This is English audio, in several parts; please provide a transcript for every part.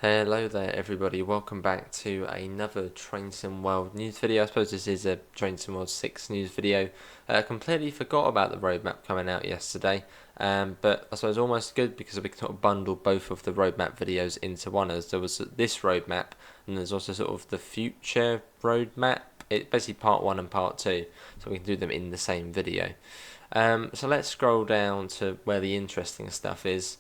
Hello there everybody, welcome back to another Train Sim World news video. I suppose this is a Train Sim World 6 news video. Completely forgot about the roadmap coming out yesterday, but I suppose almost good because we can sort of bundle both of the roadmap videos into one, as there was this roadmap and there's also sort of the future roadmap. It's basically part 1 and part 2, so we can do them in the same video. So let's scroll down to where the interesting stuff is.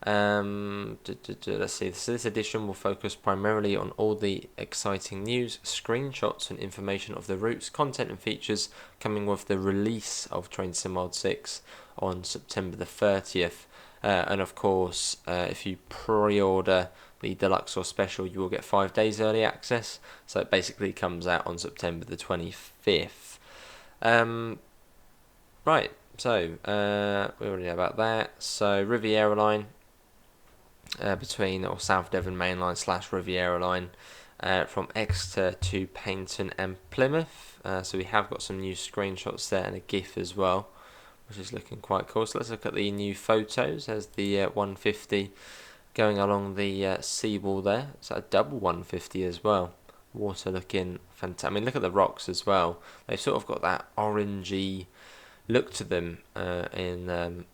Let's see. So this edition will focus primarily on all the exciting news, screenshots, and information of the routes, content, and features coming with the release of Train Sim World 6 on September the 30th. And of course, if you pre-order the deluxe or special, you will get 5 days early access. So it basically comes out on September the 25th. Right. So we already know about that. So Riviera Line. Between or South Devon Mainline / Riviera Line from Exeter to Paignton and Plymouth. So we have got some new screenshots there and a GIF as well, which is looking quite cool. So let's look at the new photos. There's the 150 going along the seawall there. So a double 150 as well. Water looking fantastic. I mean, look at the rocks as well. They've sort of got that orangey look to them in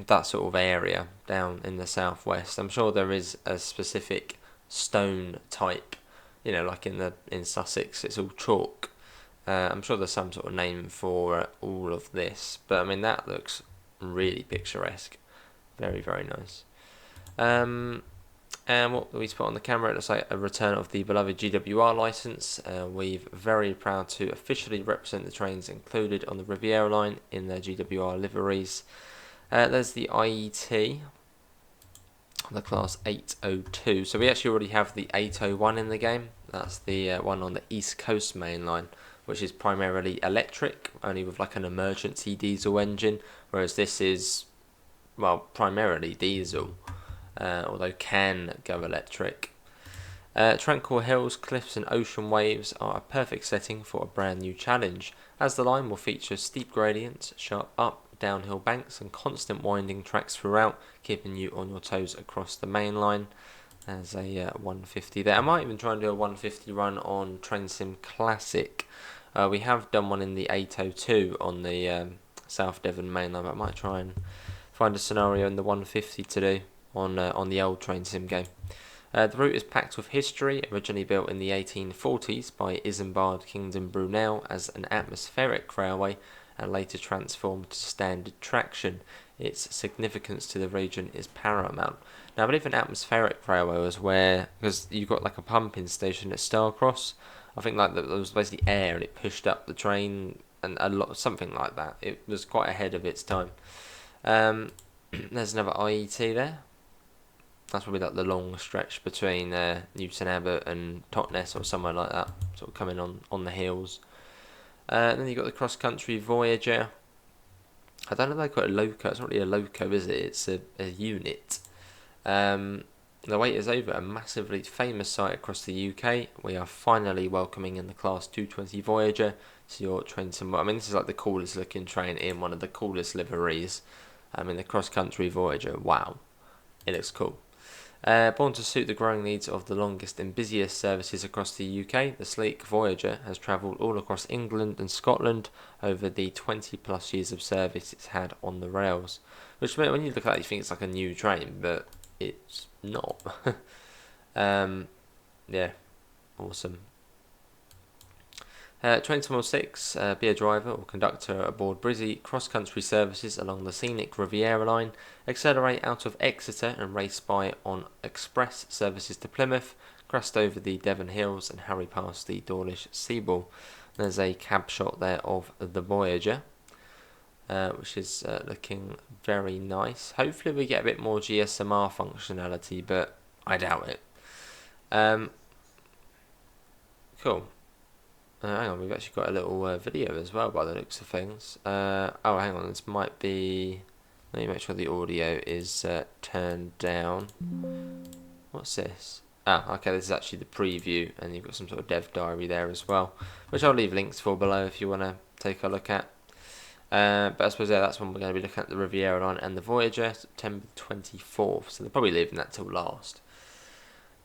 that sort of area down in the southwest. I'm sure there is a specific stone type, like in Sussex, it's all chalk. I'm sure there's some sort of name for all of this, but I mean that looks really picturesque, very very nice. And what we put on the camera, it looks like a return of the beloved GWR license. We're very proud to officially represent the trains included on the Riviera line in their GWR liveries. There's the IET, the class 802. So we actually already have the 801 in the game. That's the one on the East Coast main line, which is primarily electric, only with like an emergency diesel engine, whereas this is, well, primarily diesel, although can go electric. Tranquil hills, cliffs and ocean waves are a perfect setting for a brand new challenge, as the line will feature steep gradients, sharp up, downhill banks and constant winding tracks throughout, keeping you on your toes across the main line. There's a 150 there. I might even try and do a 150 run on Train Sim Classic. We have done one in the 802 on the South Devon main line, but I might try and find a scenario in the 150 to do on the old Train Sim game. The route is packed with history, originally built in the 1840s by Isambard Kingdom Brunel as an atmospheric railway and later transformed to standard traction. Its significance to the region is paramount. Now I believe an atmospheric railway was where, because you got like a pumping station at Starcross, I think like there was basically air and it pushed up the train and a lot, something like that. It was quite ahead of its time. There's another IET there. That's probably like the long stretch between Newton Abbot and Totnes or somewhere like that, sort of coming on the hills. Then you've got the cross country Voyager. I don't know if they call it a loco. It's not really a loco, is it? It's a unit. The wait is over. A massively famous site across the UK. We are finally welcoming in the Class 220 Voyager to your train sim. I mean, this is like the coolest looking train in one of the coolest liveries. I mean, the cross country Voyager. Wow, it looks cool. Born to suit the growing needs of the longest and busiest services across the UK, the sleek Voyager has travelled all across England and Scotland over the 20 plus years of service it's had on the rails. Which, when you look at it, you think it's like a new train, but it's not. Yeah, awesome. Train Sim World 6, be a driver or conductor aboard busy cross-country services along the scenic Riviera line, accelerate out of Exeter and race by on express services to Plymouth, crest over the Devon Hills and hurry past the Dawlish Seawall. There's a cab shot there of the Voyager, which is looking very nice. Hopefully we get a bit more GSMR functionality, but I doubt it. Cool. Hang on, we've actually got a little video as well by the looks of things. Oh, hang on, this might be... Let me make sure the audio is turned down. What's this? Ah, okay, this is actually the preview, and you've got some sort of dev diary there as well, which I'll leave links for below if you want to take a look at. But I suppose, yeah, that's when we're going to be looking at the Riviera line and the Voyager, September 24th, so they're probably leaving that till last.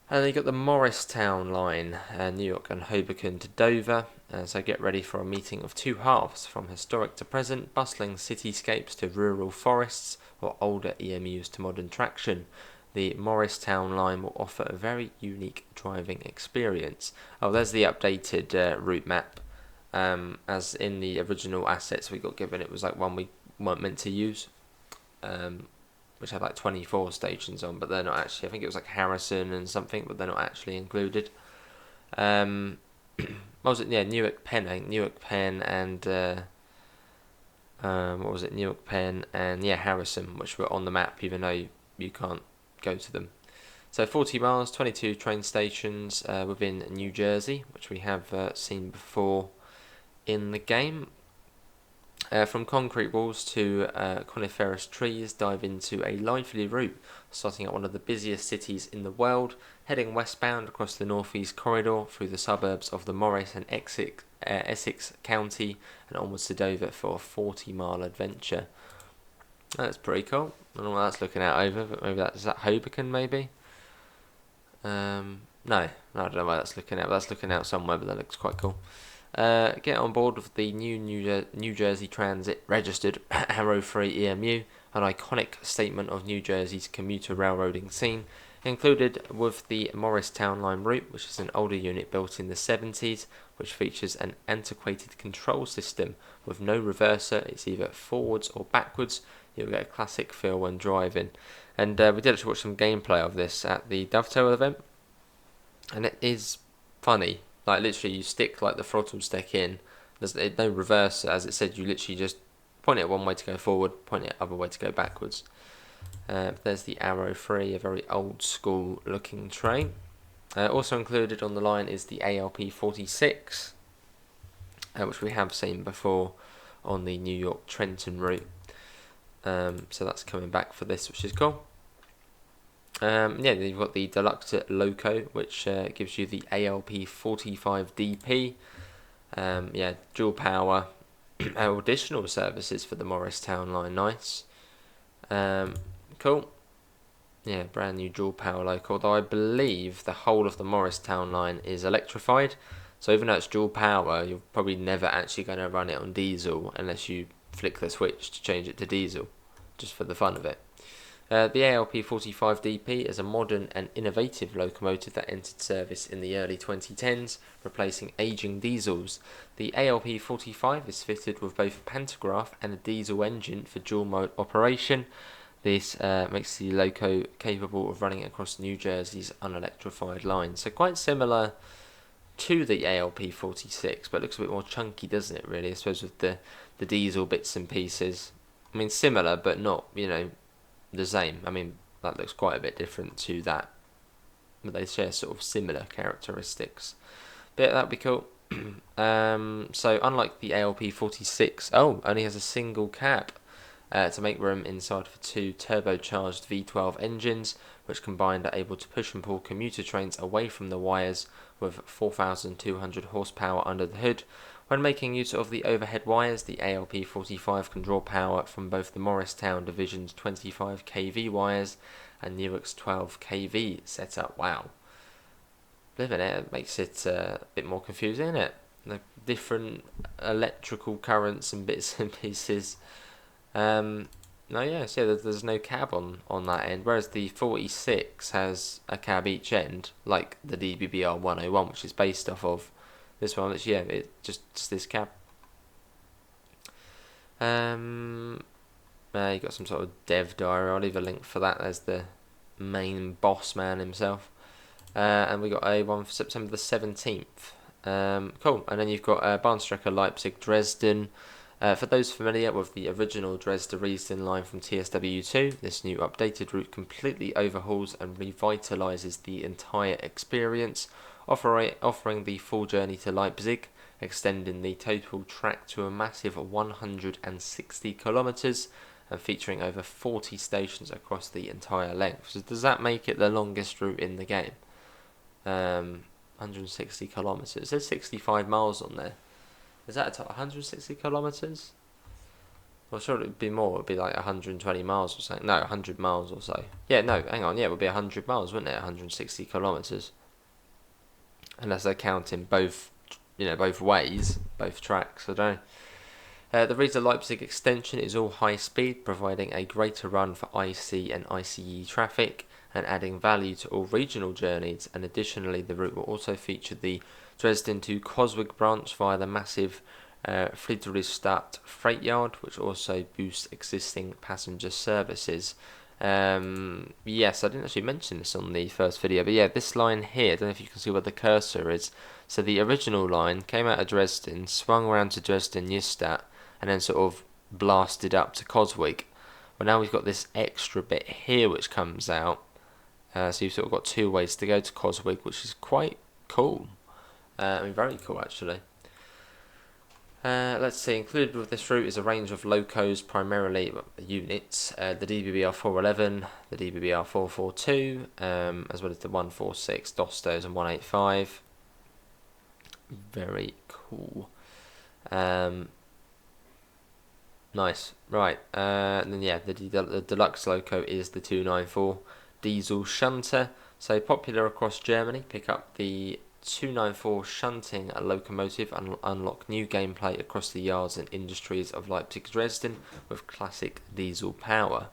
And then you got the Morristown line, New York and Hoboken to Dover. So get ready for a meeting of two halves, from historic to present, bustling cityscapes to rural forests, or older EMUs to modern traction. The Morristown line will offer a very unique driving experience. Oh, there's the updated route map. As in the original assets we got given, it was like one we weren't meant to use. Which had like 24 stations on, but they're not actually. I think it was like Harrison and something, but they're not actually included. What was it? Yeah, Newark Penn. I think Newark Penn and what was it? Newark Penn and Harrison, which were on the map, even though you can't go to them. So 40 miles, 22 train stations within New Jersey, which we have seen before in the game. From concrete walls to coniferous trees, dive into a lively route, starting at one of the busiest cities in the world, heading westbound across the northeast corridor through the suburbs of the Morris and Essex County, and onwards to Dover for a 40-mile adventure. That's pretty cool. I don't know what that's looking out over, but maybe is that Hoboken, maybe? No, I don't know where that's looking at, but that's looking out somewhere, but that looks quite cool. Get on board with the New Jersey Transit registered Arrow 3 EMU, an iconic statement of New Jersey's commuter railroading scene, included with the Morristown Line route, which is an older unit built in the 70s, which features an antiquated control system with no reverser. It's either forwards or backwards. You'll get a classic feel when driving. And we did actually watch some gameplay of this at the Dovetail event, and it is funny. Like, literally, you stick like the throttle stick in. There's no reverse, as it said. You literally just point it one way to go forward, point it other way to go backwards. There's the Arrow 3, a very old school looking train. Also included on the line is the ALP46, which we have seen before on the New York Trenton route. So that's coming back for this, which is cool. You've got the Deluxe Loco, which gives you the ALP45DP. Dual power, additional services for the Morristown line. Nice. Cool. Yeah, brand new dual power loco. Although I believe the whole of the Morristown line is electrified. So even though it's dual power, you're probably never actually going to run it on diesel unless you flick the switch to change it to diesel, just for the fun of it. The ALP45DP is a modern and innovative locomotive that entered service in the early 2010s, replacing aging diesels. The ALP45 is fitted with both a pantograph and a diesel engine for dual mode operation. This makes the loco capable of running across New Jersey's unelectrified lines. So quite similar to the ALP46, but looks a bit more chunky, doesn't it, really? I suppose with the diesel bits and pieces. I mean, similar, but not, the same. I mean, that looks quite a bit different to that, but they share sort of similar characteristics. But that'd be cool. So unlike the ALP46, only has a single cab to make room inside for two turbocharged V12 engines, which combined are able to push and pull commuter trains away from the wires with 4,200 horsepower under the hood. When making use of the overhead wires, the ALP45 can draw power from both the Morristown Division's 25 kV wires and Newark's 12 kV setup. Wow. Living it makes it a bit more confusing, isn't it? The different electrical currents and bits and pieces. There's no cab on that end, whereas the 46 has a cab each end, like the DBBR 101, which is based off of this one. It's just this cab. You got some sort of dev diary. I'll leave a link for that. There's the main boss man himself. And we got a one for September the 17th. Cool. And then you've got Bahnstrecke Leipzig Dresden. For those familiar with the original Dresden-Dresden line from TSW6, this new updated route completely overhauls and revitalises the entire experience, offering the full journey to Leipzig, extending the total track to a massive 160 kilometres and featuring over 40 stations across the entire length. So does that make it the longest route in the game? 160 kilometres. It says 65 miles on there. Is that 160 kilometres? Well, sure, it would be more. It would be like 120 miles or something. No, 100 miles or so. Yeah, no, hang on. Yeah, it would be 100 miles, wouldn't it? 160 kilometres. Unless they're counting both, both ways, both tracks. I don't know. The Riesa-Leipzig extension is all high speed, providing a greater run for IC and ICE traffic and adding value to all regional journeys. And additionally, the route will also feature the Dresden to Coswig branch via the massive Friedrichstadt freight yard, which also boosts existing passenger services. Yes, I didn't actually mention this on the first video, but yeah, this line here, I don't know if you can see where the cursor is. So the original line came out of Dresden, swung around to Dresden-Neustadt, and then sort of blasted up to Coswig. Well, now we've got this extra bit here which comes out. So you've sort of got two ways to go to Coswig, which is quite cool. Very cool actually. Let's see, included with this route is a range of locos, primarily units, the DBBR 411, the DBBR 442, as well as the 146, Dostos and 185. Very cool. Nice. Right. And then yeah, the deluxe loco is the 294 diesel shunter. So popular across Germany. Pick up the 294 shunting a locomotive and unlock new gameplay across the yards and industries of Leipzig-Dresden with classic diesel power.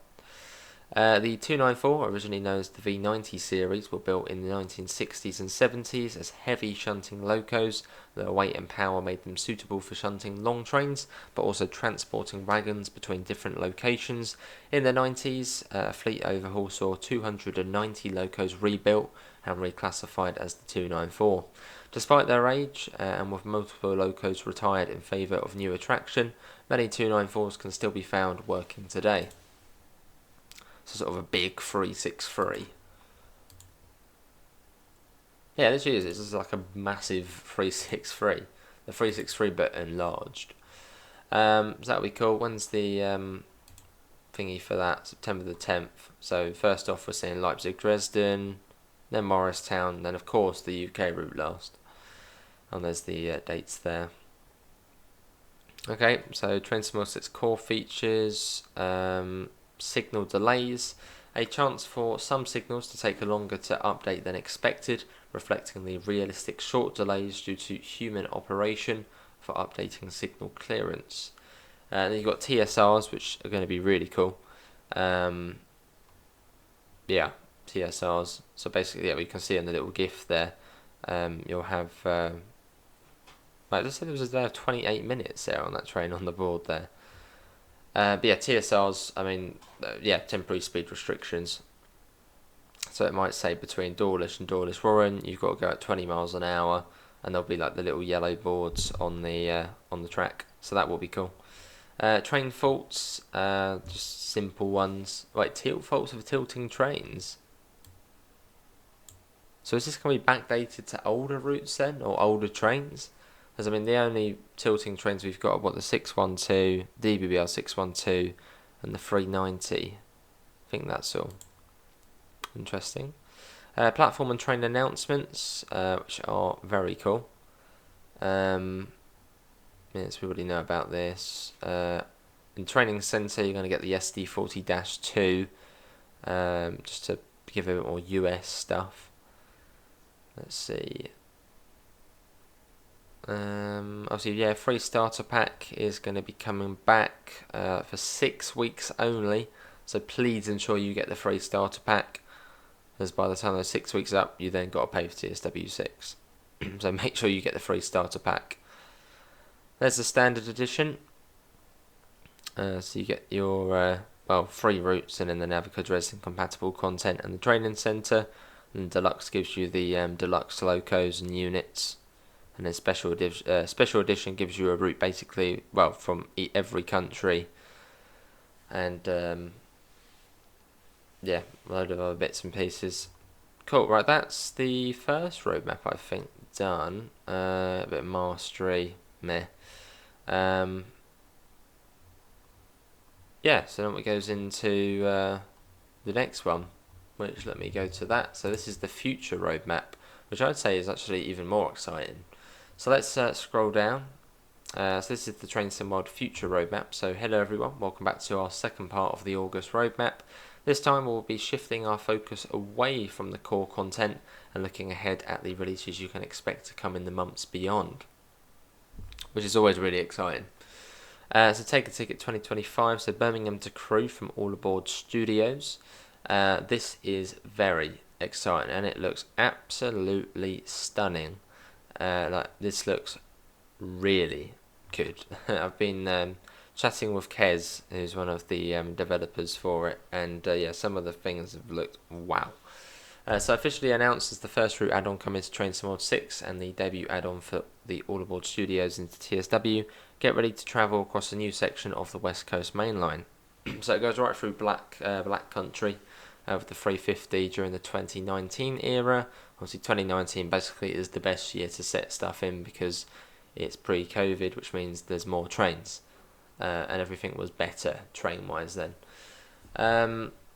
The 294, originally known as the V90 series, were built in the 1960s and 70s as heavy shunting locos. Their weight and power made them suitable for shunting long trains, but also transporting wagons between different locations. In the 90s, a fleet overhaul saw 290 locos rebuilt and reclassified as the 294. Despite their age, and with multiple locos retired in favour of new attraction, many 294s can still be found working today. So sort of a big 363. Yeah, this is. It's like a massive 363. The 363 but enlarged. So that'll be cool. When's the thingy for that? September the 10th. So first off we're seeing Leipzig, Dresden, then Morristown, then of course the UK route last. And there's the dates there. Okay, so Train Simulator core features. Signal delays, a chance for some signals to take longer to update than expected, reflecting the realistic short delays due to human operation for updating signal clearance. Then you've got TSRs, which are going to be really cool. Yeah, TSRs. So basically, yeah, we can see in the little GIF there, you'll have. I just said there was 28 minutes there on that train on the board there. But yeah, TSRs, temporary speed restrictions. So it might say between Dawlish and Dawlish-Warren, you've got to go at 20 miles an hour, and there'll be like the little yellow boards on the track. So that will be cool. Train faults, just simple ones. Right, tilt faults of tilting trains. So is this going to be backdated to older routes then, or older trains? Because the only tilting trains we've got are the 612, DBBR 612, and the 390. I think that's all. Interesting. Platform and train announcements, which are very cool. Yes, we already know about this. In training centre, you're going to get the SD40-2, just to give a bit more US stuff. Let's see. Obviously, yeah, free starter pack is going to be coming back for 6 weeks only. So please ensure you get the free starter pack, because by the time those 6 weeks up, you then got to pay for TSW6. So make sure you get the free starter pack. There's the standard edition. So you get your free routes and then the Navico Dresden compatible content and the training centre. And deluxe gives you the deluxe locos and units. And then special edition gives you a route basically, from every country. And a load of other bits and pieces. Cool, right, that's the first roadmap I think done. A bit of mastery, meh. So then it goes into the next one, which let me go to that. So this is the future roadmap, which I'd say is actually even more exciting. So let's scroll down. So this is the Train Sim World Future Roadmap. So hello everyone, welcome back to our second part of the August roadmap. This time we'll be shifting our focus away from the core content and looking ahead at the releases you can expect to come in the months beyond, which is always really exciting. So Take a Ticket 2025, so Birmingham to Crewe from All Aboard Studios. This is very exciting and it looks absolutely stunning. This looks really good. I've been chatting with Kez, who's one of the developers for it, and yeah, some of the things have looked wow. So officially announced as the first route add-on coming to Train Sim World 6 and the debut add-on for the All Aboard Studios into TSW. Get ready to travel across a new section of the West Coast Main Line. So it goes right through Black Country with the 350 during the 2019 era. Obviously 2019 basically is the best year to set stuff in because it's pre-COVID, which means there's more trains and everything was better train-wise then.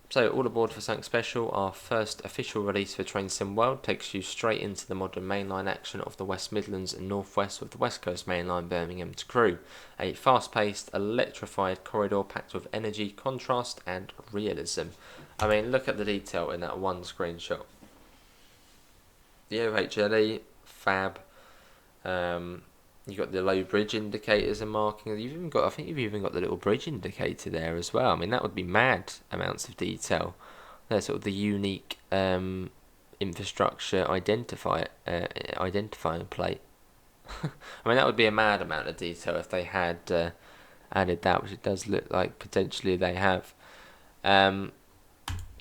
So all aboard for something special. Our first official release for Train Sim World takes you straight into the modern mainline action of the West Midlands and North West with the West Coast Main Line Birmingham to Crewe. A fast-paced, electrified corridor packed with energy, contrast and realism. I mean, look at the detail in that one screenshot. The OHLE, fab. You've got the low bridge indicators and marking. I think you've even got the little bridge indicator there as well. I mean, that would be mad amounts of detail. There's sort of the unique infrastructure identifying plate. I mean, that would be a mad amount of detail if they had added that, which it does look like potentially they have.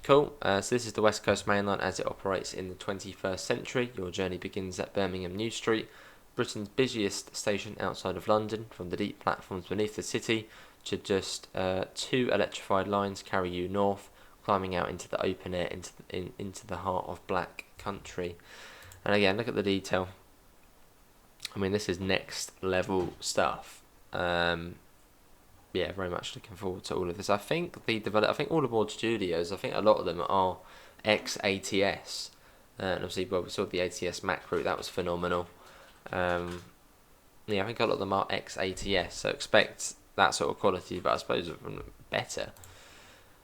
Cool. So this is the West Coast Main Line as it operates in the 21st century. Your journey begins at Birmingham New Street, Britain's busiest station outside of London. From the deep platforms beneath the city to just two electrified lines carry you north, climbing out into the open air, into the heart of Black Country. And again, look at the detail. I mean, this is next level stuff. Yeah, very much looking forward to all of this. I think All Aboard Studios, I think a lot of them are ex-ATS. And obviously, well, we saw the ATS Mac route, that was phenomenal. Yeah, I think a lot of them are ex-ATS, so expect that sort of quality, but I suppose even better.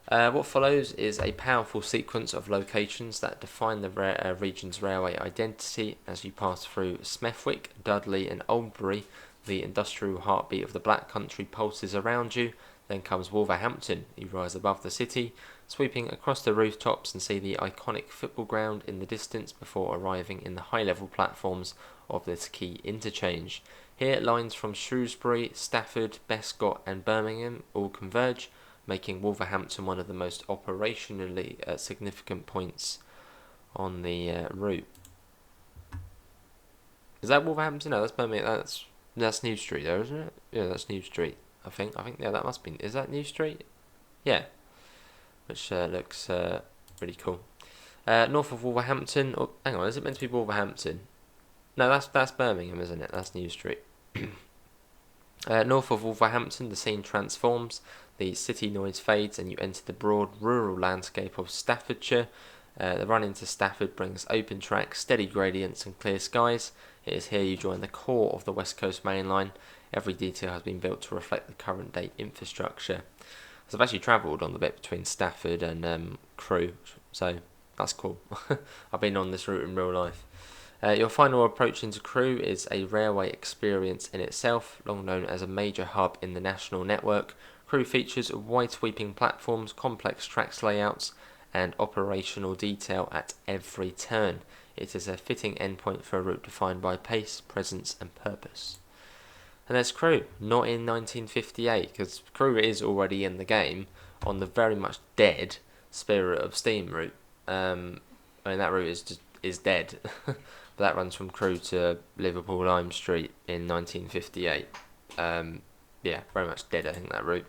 What follows is a powerful sequence of locations that define the region's railway identity as you pass through Smethwick, Dudley and Oldbury. The industrial heartbeat of the Black Country pulses around you. Then comes Wolverhampton. You rise above the city, sweeping across the rooftops and see the iconic football ground in the distance before arriving in the high-level platforms of this key interchange. Here, lines from Shrewsbury, Stafford, Bescot and Birmingham all converge, making Wolverhampton one of the most operationally significant points on the route. Is that Wolverhampton? No, that's Birmingham. That's New Street, though, isn't it? Yeah, that's New Street. I think yeah, that must be. Is that New Street? Yeah, which looks really cool. North of Wolverhampton. Oh, hang on, is it meant to be Wolverhampton? No, that's Birmingham, isn't it? That's New Street. North of Wolverhampton, the scene transforms. The city noise fades, and you enter the broad rural landscape of Staffordshire. The run into Stafford brings open tracks, steady gradients, and clear skies. It is here you join the core of the West Coast Main Line. Every detail has been built to reflect the current day infrastructure. So I've actually travelled on the bit between Stafford and Crewe, so that's cool. I've been on this route in real life. Your final approach into Crewe is a railway experience in itself, long known as a major hub in the national network. Crewe features wide sweeping platforms, complex tracks layouts, and operational detail at every turn. It is a fitting endpoint for a route defined by pace, presence and purpose. And there's Crewe, not in 1958, because Crewe is already in the game on the very much dead Spirit of Steam route. I mean, that route is dead. But that runs from Crewe to Liverpool Lime Street in 1958. Yeah, very much dead, I think, that route.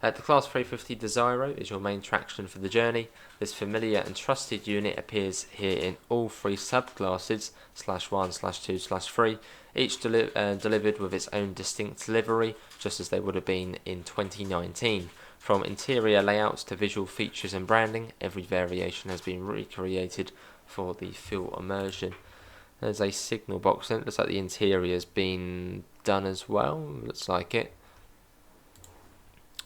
The Class 350 Desiro is your main traction for the journey. This familiar and trusted unit appears here in all three subclasses, /1, /2, /3, each delivered with its own distinct livery, just as they would have been in 2019. From interior layouts to visual features and branding, every variation has been recreated for the full immersion. There's a signal box in it. Looks like the interior's been done as well. Looks like it.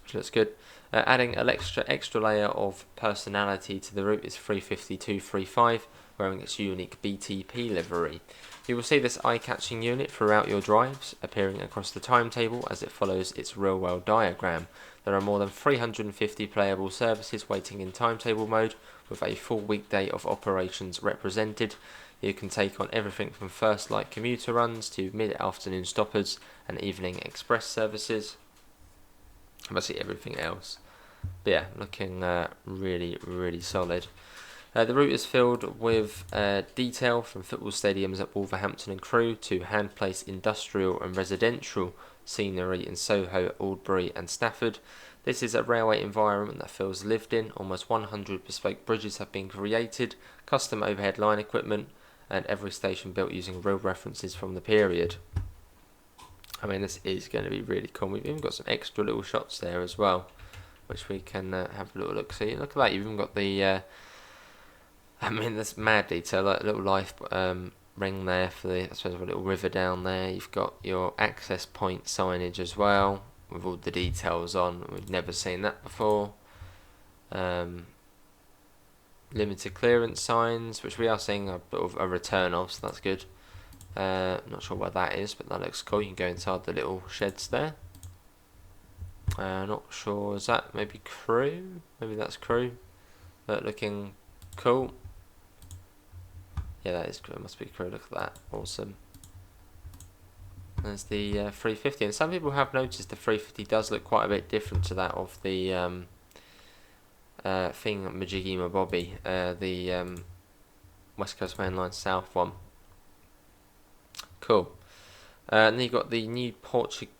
Which looks good. Adding an extra layer of personality to the route is 35235, wearing its unique BTP livery. You will see this eye-catching unit throughout your drives, appearing across the timetable as it follows its real-world diagram. There are more than 350 playable services waiting in timetable mode, with a full weekday of operations represented. You can take on everything from first light commuter runs to mid-afternoon stoppers and evening express services. Basically everything else. But yeah, looking really, really solid. The route is filled with detail from football stadiums at Wolverhampton and Crewe to hand-placed industrial and residential scenery in Soho, Aldbury and Stafford. This is a railway environment that feels lived in. Almost 100 bespoke bridges have been created, custom overhead line equipment, and every station built using real references from the period. I mean, this is going to be really cool. We've even got some extra little shots there as well, which we can have a little look. See, look at that. You've even got the, I mean, that's mad detail. Like a little life ring there for the, I suppose, a little river down there. You've got your access point signage as well, with all the details on. We've never seen that before. Limited clearance signs, which we are seeing a bit of a return of, so that's good. Not sure what that is, but that looks cool. You can go inside the little sheds there. Not sure, is that maybe Crew? Maybe that's Crew. But looking cool. Yeah, that is Crew. It must be Crew. Look at that. Awesome. There's the 350, and some people have noticed the 350 does look quite a bit different to that of the thing Majiggy Mabobby, the West Coast Main Line South one. Cool. And then you've got the new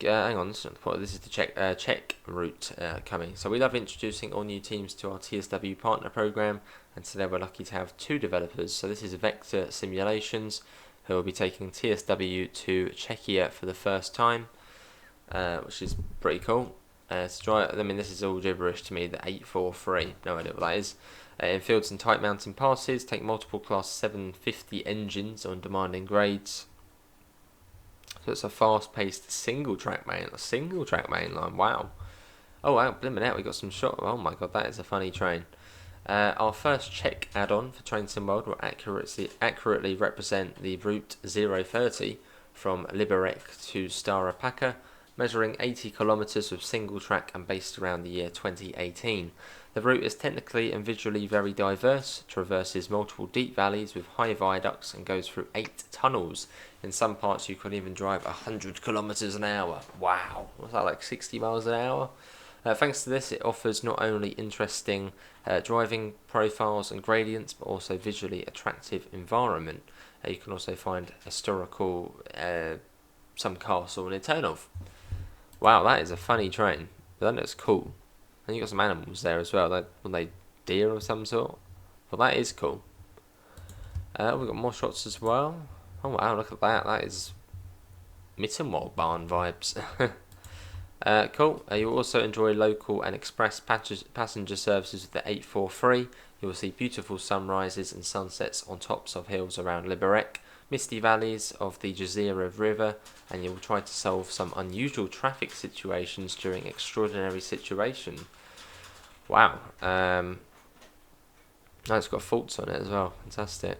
hang on, this is not the Portugal, this is the Czech route coming. So we love introducing all new teams to our TSW partner program, and today we're lucky to have two developers. So this is Vector Simulations, who will be taking TSW to Czechia for the first time, which is pretty cool. To try, I mean, this is all gibberish to me. The 843, no idea what that is. In fields and tight mountain passes, take multiple class 750 engines on demanding grades. So it's a fast-paced single-track main line. Wow. Oh wow, blimmin' out, we got some shot. Oh my god, that is a funny train. Our first Czech add-on for Train Sim World will accurately represent the route 030 from Liberec to Stara Paka, measuring 80 kilometres with single track and based around the year 2018. The route is technically and visually very diverse, traverses multiple deep valleys with high viaducts and goes through 8 tunnels. In some parts you can even drive 100 kilometres an hour. Wow, what's that, like 60 miles an hour? Thanks to this, it offers not only interesting driving profiles and gradients, but also visually attractive environment. You can also find historical, some castle near Turnov. Wow, that is a funny train. That looks cool. And you got some animals there as well. Were they deer of some sort? Well, that is cool. We've got more shots as well. Oh wow, look at that. That is Mittenwald barn vibes. Cool. You'll also enjoy local and express passenger services with the 843. You will see beautiful sunrises and sunsets on tops of hills around Liberec, misty valleys of the Jazira River, and you will try to solve some unusual traffic situations during extraordinary situation. Wow. No, it's got faults on it as well. Fantastic.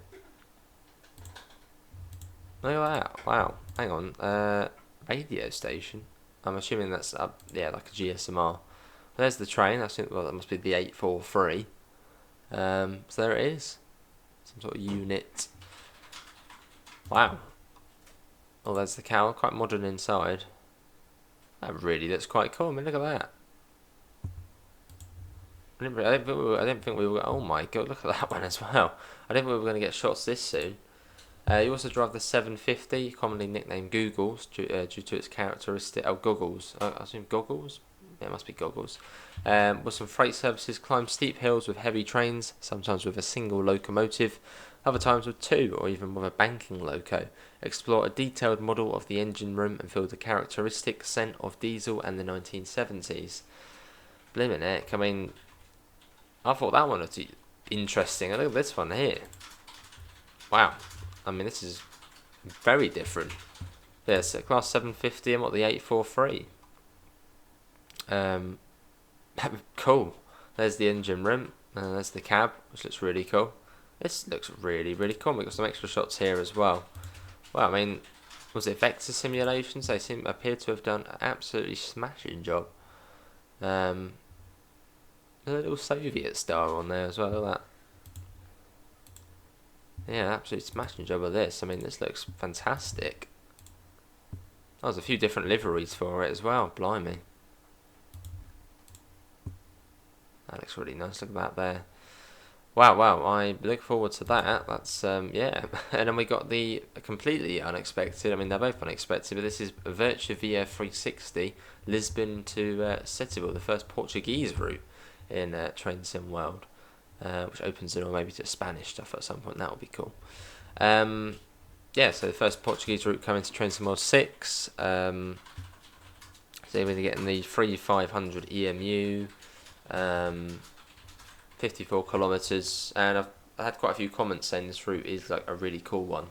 Look at that. Wow. Hang on. Radio station. I'm assuming that's yeah, like a GSMR. There's the train. I think that must be the 843. So there it is. Some sort of unit. Wow. Oh, there's the cow. Quite modern inside. That really looks quite cool. I mean, look at that. I didn't think we were. Oh my god, look at that one as well. I didn't think we were going to get shots this soon. You also drive the 750, commonly nicknamed Googles, due to its characteristic. Oh, goggles. I assume goggles? Yeah, it must be goggles. With some freight services, climb steep hills with heavy trains, sometimes with a single locomotive, other times with two, or even with a banking loco. Explore a detailed model of the engine room and feel the characteristic scent of diesel and the 1970s. Blimmin' heck, I mean, I thought that one looked interesting. Look at this one here. Wow. I mean, this is very different. Yeah, so class 750 and what the 843. Cool. There's the engine room, and there's the cab, which looks really cool. This looks really, really cool. We've got some extra shots here as well. Well, I mean, was it vector simulations? They appear to have done an absolutely smashing job. A little Soviet style on there as well. Look at that. Yeah, absolutely smashing job of this. I mean, this looks fantastic. Oh, there's a few different liveries for it as well. Blimey. That looks really nice. Look at that there. Wow, wow. I look forward to that. That's, yeah. And then we got the completely unexpected. I mean, they're both unexpected, but this is Virtua Via 360, Lisbon to Setúbal, the first Portuguese route in Train Sim World, which opens it or maybe to Spanish stuff at some point. That would be cool. Yeah, so the first Portuguese route coming to Train Sim World 6. So you're going to get in the 3500 EMU. 54 kilometers, and I had quite a few comments saying this route is like a really cool one.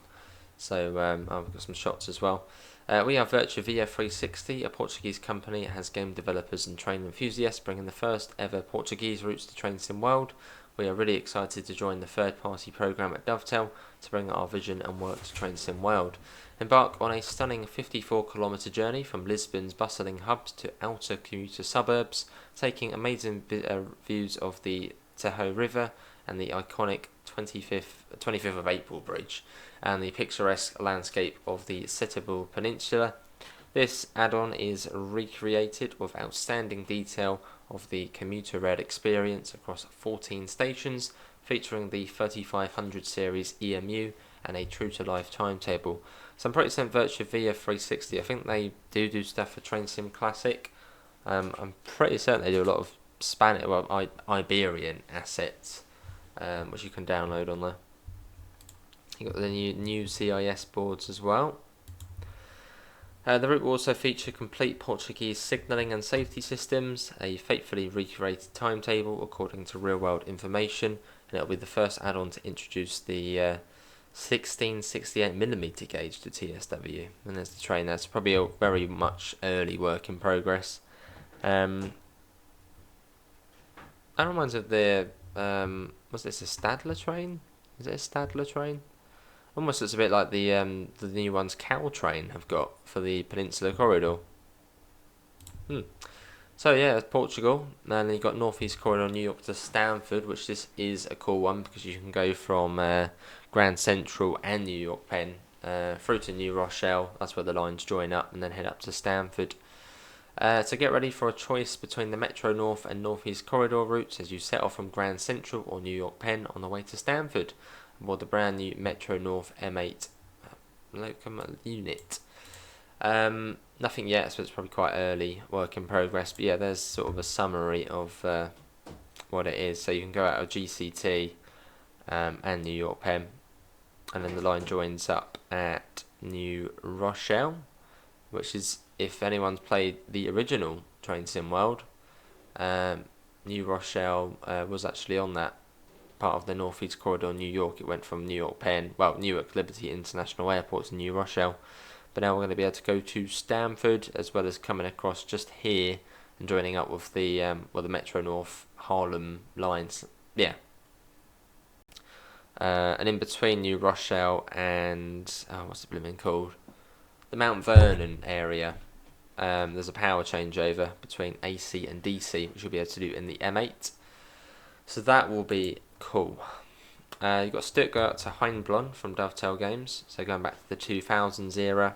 So I've got some shots as well. We are Virtua Via 360, a Portuguese company. It has game developers and train enthusiasts, bringing the first ever Portuguese routes to Train Sim World. We are really excited to join the third-party program at Dovetail to bring our vision and work to Train Sim World. Embark on a stunning 54-kilometre journey from Lisbon's bustling hubs to outer commuter suburbs, taking amazing views of the Tahoe River and the iconic 25th of April Bridge, and the picturesque landscape of the Setúbal Peninsula. This add-on is recreated with outstanding detail of the commuter rail experience across 14 stations, featuring the 3500 series EMU and a true-to-life timetable. So I'm pretty certain Virtua Via 360, I think they do stuff for Train Sim Classic. I'm pretty certain they do a lot of Spanish, well, Iberian assets, which you can download on there. You got the new CIS boards as well. The route will also feature complete Portuguese signalling and safety systems, a faithfully recreated timetable according to real-world information, and it'll be the first add-on to introduce the 1668mm gauge to TSW. And there's the train there. It's probably a very much early work in progress. That reminds me of the was this a Stadler train? Is it a Stadler train? Almost looks a bit like the new ones Caltrain have got for the Peninsula Corridor. So yeah, Portugal. And then you've got Northeast Corridor, New York to Stamford, which this is a cool one because you can go from Grand Central and New York Penn through to New Rochelle. That's where the lines join up, and then head up to Stamford. So get ready for a choice between the Metro North and Northeast Corridor routes as you set off from Grand Central or New York Penn on the way to Stamford aboard the brand new Metro North M8 locomotive unit. Nothing yet, so it's probably quite early work in progress, but yeah, there's sort of a summary of what it is. So you can go out of GCT and New York Penn, and then the line joins up at New Rochelle, which is, if anyone's played the original Train Sim World, New Rochelle was actually on that part of the Northeast Corridor, New York. It went from New York Penn, well, Newark Liberty International Airport to New Rochelle. But now we're going to be able to go to Stamford, as well as coming across just here and joining up with the the Metro North Harlem lines. Yeah. And in between New Rochelle and what's it blooming called? The Mount Vernon area. There's a power changeover between AC and DC, which you'll be able to do in the M8. So that will be cool. You've got Stuttgart to Heinblon from Dovetail Games, so going back to the 2000s era.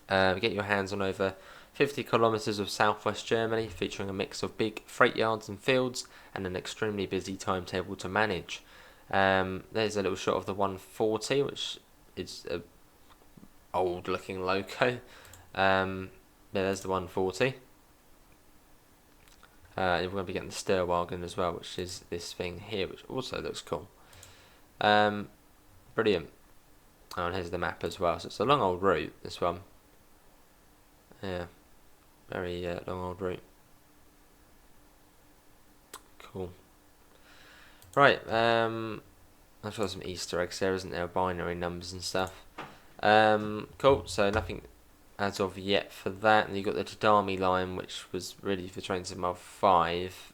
Get your hands on over 50 kilometres of southwest Germany, featuring a mix of big freight yards and fields, and an extremely busy timetable to manage. There's a little shot of the 140, which is a old looking loco. There's the 140. We're going to be getting the Stirwagen as well, which is this thing here, which also looks cool. Brilliant. Oh, and here's the map as well. So it's a long old route, this one. Yeah, very long old route. Cool. Right, I've got some Easter eggs there, isn't there? Binary numbers and stuff. Cool, so nothing as of yet for that. And you've got the Tadami line, which was really for trains in mile 5,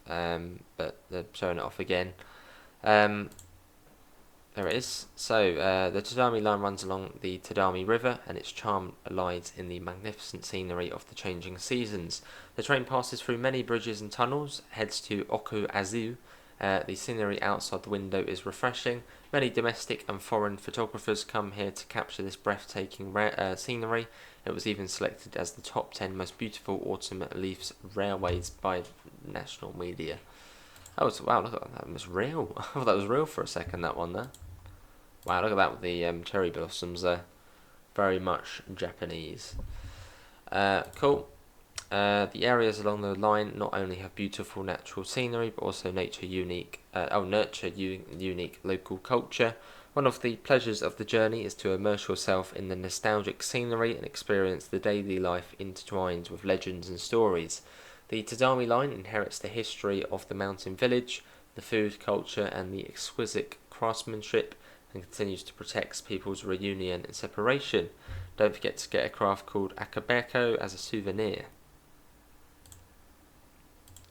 but they're showing it off again. There it is. So, the Tadami line runs along the Tadami River, and its charm lies in the magnificent scenery of the changing seasons. The train passes through many bridges and tunnels, heads to Oku Azu. The scenery outside the window is refreshing. Many domestic and foreign photographers come here to capture this breathtaking scenery. It was even selected as the top 10 most beautiful autumn leaves railways by national media. Wow, look at that. That was real. I thought that was real for a second, that one there. Wow, look at that with the cherry blossoms there. Very much Japanese. Cool. The areas along the line not only have beautiful natural scenery, but also nurture unique local culture. One of the pleasures of the journey is to immerse yourself in the nostalgic scenery and experience the daily life intertwined with legends and stories. The Tadami line inherits the history of the mountain village, the food culture, and the exquisite craftsmanship, and continues to protect people's reunion and separation. Don't forget to get a craft called akabeko as a souvenir.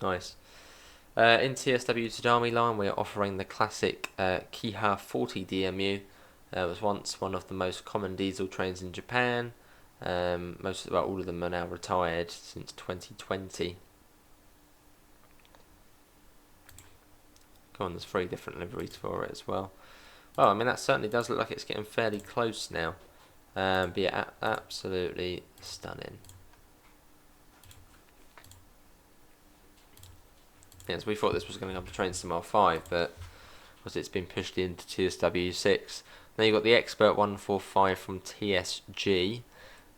Nice. In TSW Tadami line, we are offering the classic Kiha 40 DMU. It was once one of the most common diesel trains in Japan. All of them are now retired since 2020. Go on, there's 3 different liveries for it as well. Well, I mean, that certainly does look like it's getting fairly close now. But yeah, absolutely stunning. Yes, we thought this was going to come to trains to mile 5, but because it's been pushed into TSW6. Then you've got the Expert 145 from TSG,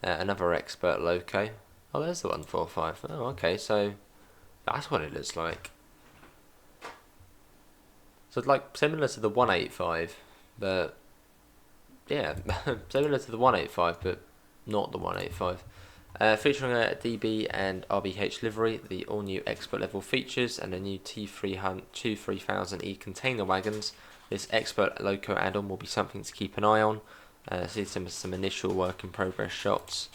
another Expert loco. Oh, there's the 145. Oh, okay, so that's what it looks like. So it's like similar to the 185, but yeah, similar to the 185, but not the 185. Featuring a DB and RBH livery, the all-new Expert level features, and a new T3000E container wagons. This Expert loco add-on will be something to keep an eye on. See some initial work in progress shots.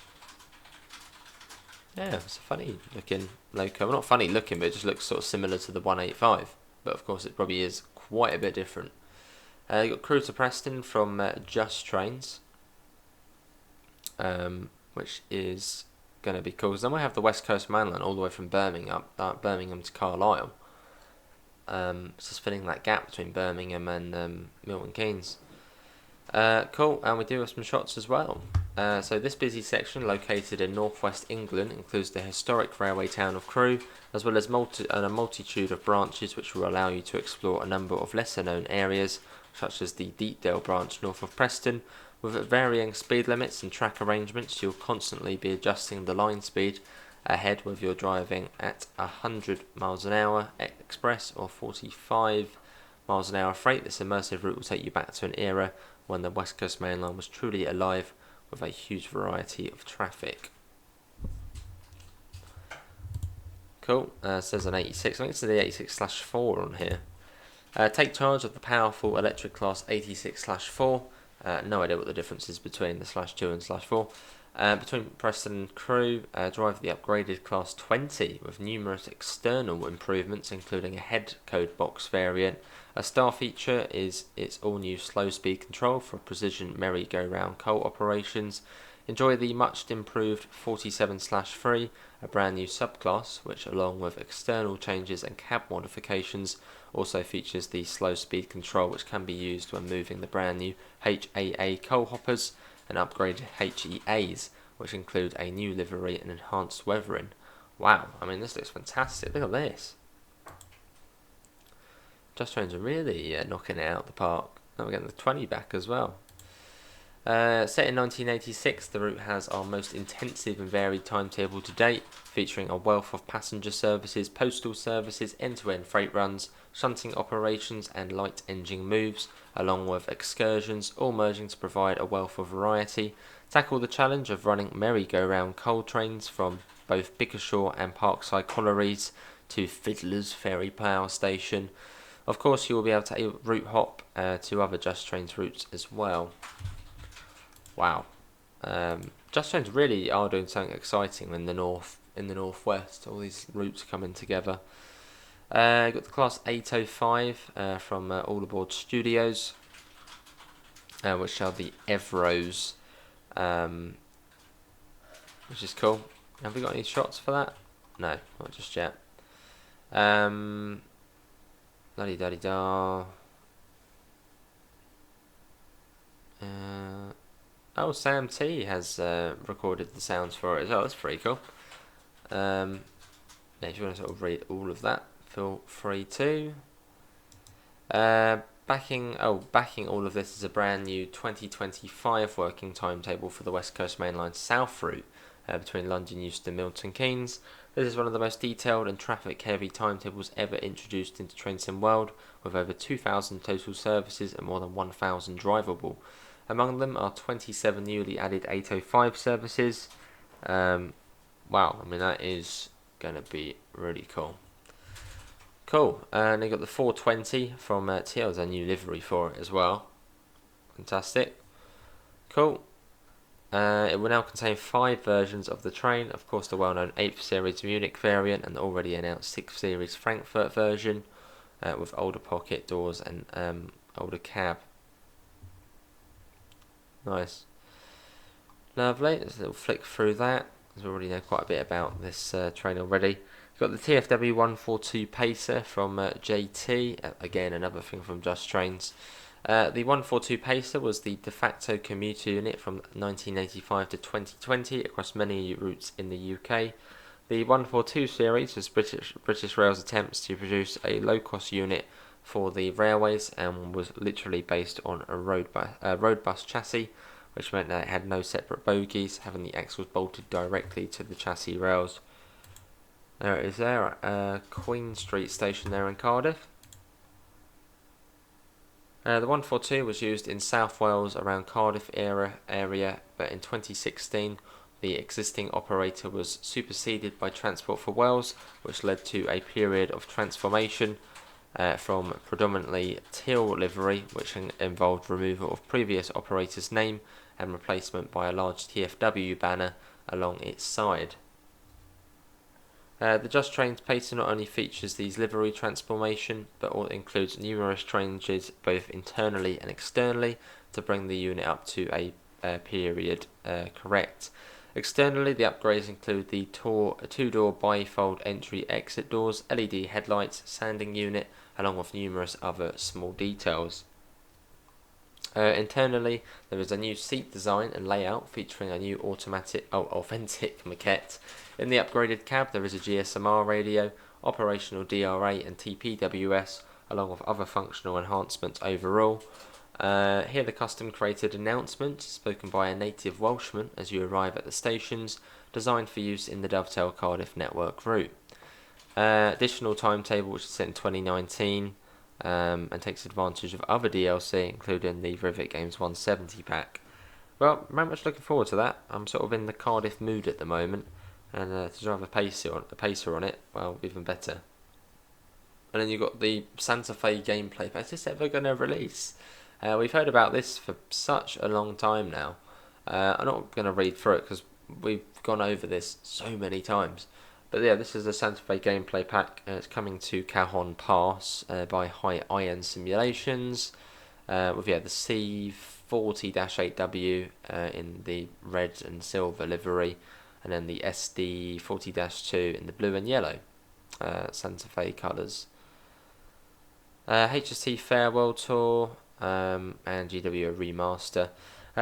Yeah, it's a funny looking loco. Well, not funny looking, but it just looks sort of similar to the 185. But of course, it probably is quite a bit different. You've got Crew to Preston from Just Trains, which is going to be cool. Because then we have the West Coast mainline all the way from Birmingham to Carlisle. It's just filling that gap between Birmingham and Milton Keynes. Cool, and we do have some shots as well. So this busy section, located in northwest England, includes the historic railway town of Crewe, as well as a multitude of branches which will allow you to explore a number of lesser known areas, such as the Deepdale branch north of Preston. With varying speed limits and track arrangements, you'll constantly be adjusting the line speed ahead whether you're driving at 100 miles an hour express or 45 miles an hour freight. This immersive route will take you back to an era when the West Coast Main Line was truly alive with a huge variety of traffic. Cool, says an 86, I think it's the 86/4 on here. Take charge of the powerful electric class 86/4. No idea what the difference is between the /2 and /4. Between Preston and Crewe, drive the upgraded class 20 with numerous external improvements, including a head code box variant. A star feature is its all-new slow speed control for precision merry-go-round coal operations. Enjoy the much improved 47/3, a brand new subclass, which along with external changes and cab modifications also features the slow speed control, which can be used when moving the brand new HAA coal hoppers and upgraded HEAs, which include a new livery and enhanced weathering. Wow, I mean, this looks fantastic. Look at this. Just Trains are really knocking it out the park. Now we're getting the 20 back as well. Set in 1986, the route has our most intensive and varied timetable to date, featuring a wealth of passenger services, postal services, end-to-end freight runs, shunting operations and light engine moves, along with excursions, all merging to provide a wealth of variety. Tackle the challenge of running merry-go-round coal trains from both Bickershaw and Parkside collieries to Fiddler's Ferry Power Station. Of course, you will be able to route hop to other Just Trains routes as well. Wow. Just Trains really are doing something exciting in the northwest. All these routes coming together. Got the Class 805 from All Aboard Studios, which are the Evros, which is cool. Have we got any shots for that? No, not just yet. La-di-da-di-da. Oh, Sam T has recorded the sounds for it as well. That's pretty cool. Yeah, if you want to sort of read all of that, feel free to. Backing all of this is a brand new 2025 working timetable for the West Coast Main Line South route between London Euston and Milton Keynes. This is one of the most detailed and traffic-heavy timetables ever introduced into TrainSim World, with over 2,000 total services and more than 1,000 drivable. Among them are 27 newly added 805 services. Wow, I mean that is going to be really cool. Cool, and they got the 420 from TL, a new livery for it as well. Fantastic. Cool. It will now contain 5 versions of the train. Of course, the well-known 8th Series Munich variant and the already announced 6th Series Frankfurt version with older pocket doors and older cab. Nice. Lovely. Let's a little flick through that, as we already know quite a bit about this train already. We've got the TSW6 Pacer from JT, again another thing from Just Trains. The 142 Pacer was the de facto commuter unit from 1985 to 2020 across many routes in the UK. The 142 series was British Rail's attempts to produce a low-cost unit for the railways and was literally based on a road bus chassis, which meant that it had no separate bogies, having the axles bolted directly to the chassis rails. There it is there at Queen Street station there in Cardiff. The 142 was used in South Wales around Cardiff area, but in 2016 the existing operator was superseded by Transport for Wales, which led to a period of transformation from predominantly teal livery, which involved removal of previous operator's name and replacement by a large TFW banner along its side. The Just Trains Pacer not only features these livery transformation, but also includes numerous changes both internally and externally to bring the unit up to a period correct. Externally, the upgrades include the two-door bifold entry-exit doors, LED headlights, sanding unit, along with numerous other small details. Internally, there is a new seat design and layout featuring a new authentic maquette. In the upgraded cab, there is a GSMR radio, operational DRA and TPWS, along with other functional enhancements overall. Here the custom created announcement, spoken by a native Welshman as you arrive at the stations, designed for use in the Dovetail Cardiff network route. Additional timetable, which is set in 2019, and takes advantage of other DLC, including the Rivet Games 170 pack. Well, very much looking forward to that. I'm sort of in the Cardiff mood at the moment, and to drive a pacer on it, well, even better. And then you've got the Santa Fe gameplay pack. Is this ever going to release? We've heard about this for such a long time now. I'm not going to read through it because we've gone over this so many times. But yeah, this is the Santa Fe gameplay pack. It's coming to Cajon Pass by High Iron Simulations. With the C40-8W in the red and silver livery, and then the SD40-2 in the blue and yellow Santa Fe colours. HST Farewell Tour and GW Remaster.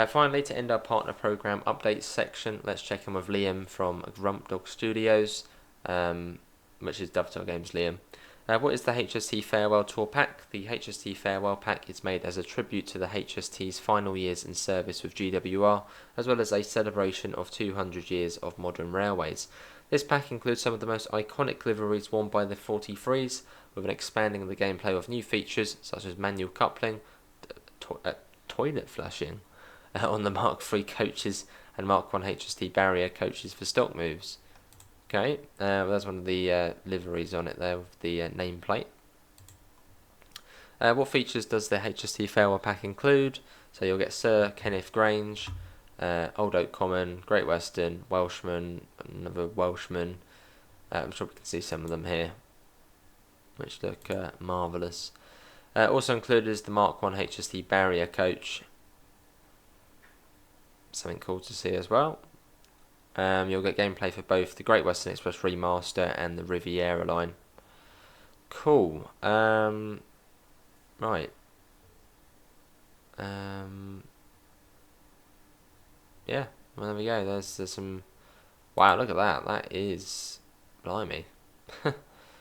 Finally, to end our partner program updates section, let's check in with Liam from Grump Dog Studios, which is Dovetail Games Liam. What is the HST Farewell Tour Pack? The HST Farewell Pack is made as a tribute to the HST's final years in service with GWR, as well as a celebration of 200 years of modern railways. This pack includes some of the most iconic liveries worn by the 43s, with an expanding of the gameplay with new features such as manual coupling, toilet flushing on the Mark III coaches and Mark I HST barrier coaches for stock moves. Okay, well, that's one of the liveries on it there with the nameplate. What features does the HST Farewell Pack include? So you'll get Sir Kenneth Grange, Old Oak Common, Great Western, Welshman, another Welshman. I'm sure we can see some of them here, which look marvellous. Also included is the Mark 1 HST barrier coach. Something cool to see as well. You'll get gameplay for both the Great Western Express Remaster and the Riviera line. Cool. Right. Yeah, well, there we go. There's some... Wow, look at that. That is... Blimey.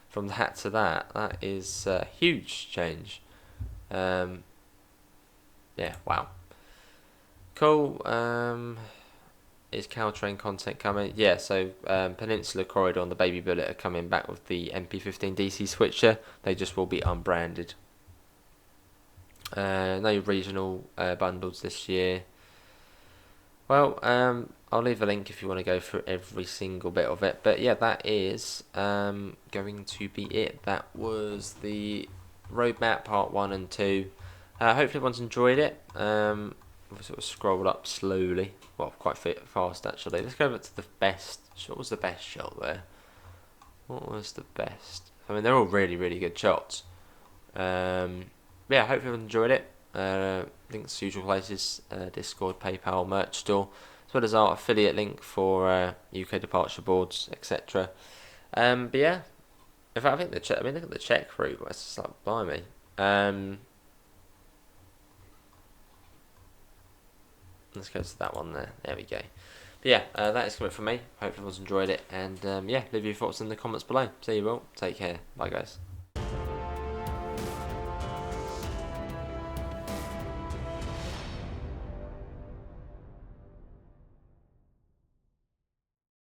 From that to that, that is a huge change. Yeah, wow. Cool. Is Caltrain content coming? Yeah, so Peninsula Corridor and the Baby Bullet are coming back with the MP15 DC switcher. They just will be unbranded. No regional bundles this year. Well, I'll leave a link if you want to go through every single bit of it. But yeah, that is going to be it. That was the roadmap part 1 and 2. Hopefully everyone's enjoyed it. We've sort of scrolled up slowly. Well, quite fast actually. Let's go back to the best. What was the best shot there? What was the best? I mean, they're all really, really good shots. Yeah, hopefully everyone enjoyed it. Links to usual places, Discord, PayPal, merch store, as well as our affiliate link for UK departure boards, etc. But yeah, in fact, I think look at the Czech route. It's just like blimey. Let's go to that one there. There we go. But yeah, that is coming from me. Hope everyone's enjoyed it, and yeah, leave your thoughts in the comments below. See you all. Take care. Bye, guys.